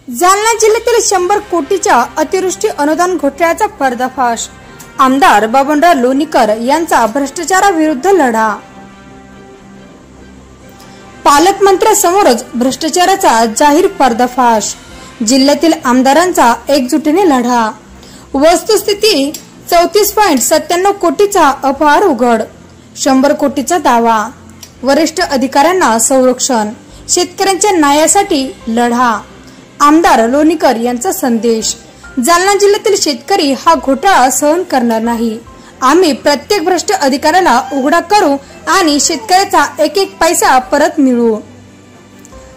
जालना जिल्ह्यातील 100 कोटीच्या अतिवृष्टी अनुदान घोटाळ्याचा पर्दाफाश। आमदार बबनराव लोणीकर यांचा भ्रष्टाचाराविरुद्ध लढा। पालकमंत्र्यांसमोरच भ्रष्टाचाराचा जाहीर पर्दाफाश। जिल्ह्यातील आमदारांचा एकजुटीने लढा। वस्तुस्थिती 34.97 कोटीचा अपहार उघड। 100 कोटीचा दावा। वरिष्ठ अधिकाऱ्यांना संरक्षण। शेतकऱ्यांच्या न्यायासाठी लढा। आमदार लोणीकर यांचा संदेश। जालना जिल्ह्यातील शेतकरी हा घोटाळा सहन करणार नाही। आम्ही प्रत्येक भ्रष्ट अधिकाऱ्याला उघडा करू आणि शेतकऱ्याचा एक एक पैसा परत मिळवू।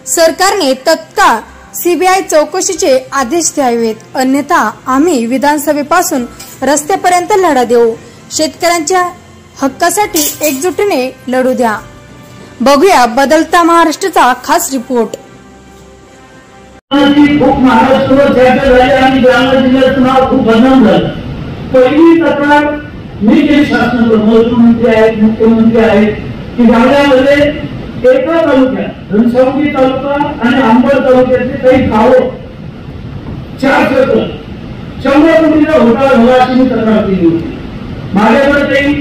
सरकारने तत्काळ सीबीआय चौकशीचे आदेश द्यावेत, अन्यथा आम्ही विधानसभेपासून रस्त्यापर्यंत लढा देऊ। शेतकऱ्यांच्या हक्कासाठी एकजुटीने लढू द्या। बघूया बदलता महाराष्ट्राचा खास रिपोर्ट। खूप महाराष्ट्रावर चर्चा झाली आणि जालना जिल्ह्याचं नाव खूप बदनाम झालं। पहिली तक्रार मी केली शासनाकडे, महसूलमंत्री आहेत, मुख्यमंत्री आहेत, की जालन्यामध्ये एका तालुक्यात घनसावंगी तालुका आणि अंबड तालुक्यातले काही गावं 4 सर्कल 100 कोटीचा घोटाळा झाला अशी मी तक्रार केली होती। माझ्याकडे काही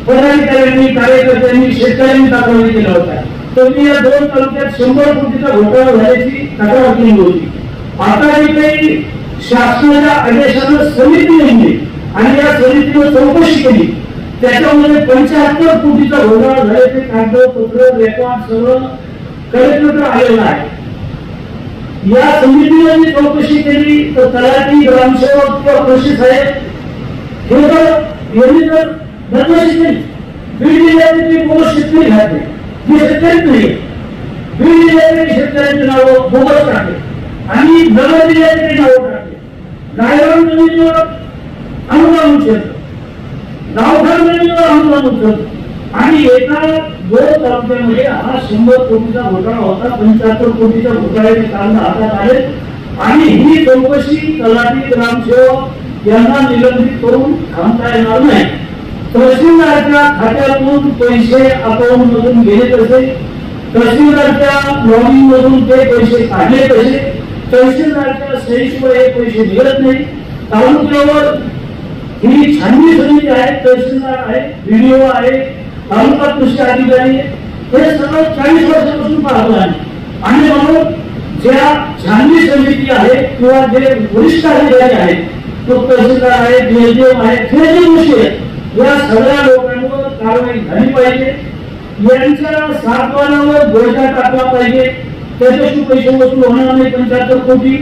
पदाधिकाऱ्यांनी, कार्यकर्त्यांनी, शेतकऱ्यांनी तक्रार केल्या होत्या। तर मी या 2 तालुक्यात 100 कोटीचा घोटाळा झाल्याची तक्रार केली होती। आता जी काही शासनाच्या आदेशानं समिती नेमली आणि या समितीने चौकशी केली, त्याच्यामध्ये 75 कोटीचा घोटाळा झाल्याचे कागदपत्र, रेकॉर्ड सगळं कलेक्टरकडे आलेलं आहे। या समितीने जी चौकशी केली तर तलाठी, ग्रामसेवक किंवा कृषी साहेब हे यांनी तर बदमाशी केली। बीड जिल्ह्यातील बोगस शेतकरी घातले, जे शेतकरीच नाही। बीड जिल्ह्यातील शेतकऱ्यांची नावं बोगस टाकले आणि नगर जिल्ह्यातील नावं टाकले। गायरान जमिनीवर अनुदान उचललं, गावठाण जमिनीवर अनुदान उचललं आणि एका 2 तालुक्यामध्ये हा 100 कोटीचा घोटाळा होता। 75 कोटीच्या घोटाळ्याचे कागद हातात आले आणि ही चौकशी तलाठी, ग्रामसेवक यांना निलंबित करून थांबता येणार नाही। तहसीलदारच्या खात्यातून पैसे अकाउंट मधून गेले कसे, तहसीलदारच्या लॉगिन मधून ते पैसे काढले कसे, तहसीलदारच्या सहीशिवाय पैसे मिळत नाही। तालुक्यावर ही छाननी समिती आहे, तहसीलदार आहे, व्हिडिओ आहे, तालुका कृषी अधिकारी, हे सगळं 40 वर्षापासून पाहतो आहे। आणि म्हणून ज्या छाननी समिती आहे किंवा जे वरिष्ठ अधिकारी आहेत, तो तहसीलदार आहे, डीएम आहे, हे जे दोषी आहेत, या सगळ्या लोकांवर कारवाई झाली पाहिजे। यांच्या सातबारावर बोजा टाकला पाहिजे, त्याच्याशी पैसे वसूल होणार नाही। 75 कोटी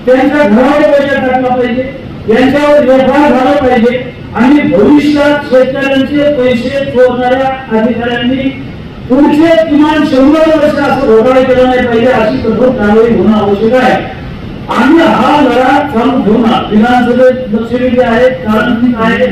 त्यांच्या घरावर बोजा टाकला पाहिजे, यांच्यावर व्यवहार झाला पाहिजे आणि भविष्यात शेतकऱ्यांचे पैसे चोरणाऱ्या अधिकाऱ्यांनी पुढचे किमान 100 वर्ष असं घोटाळा केला नाही पाहिजे, अशी कठोर कारवाई होणं आवश्यक आहे। आम्ही हा लढा चालू ठेवणार। विधानसभेत लक्षवेधी आहेत, कारण आहे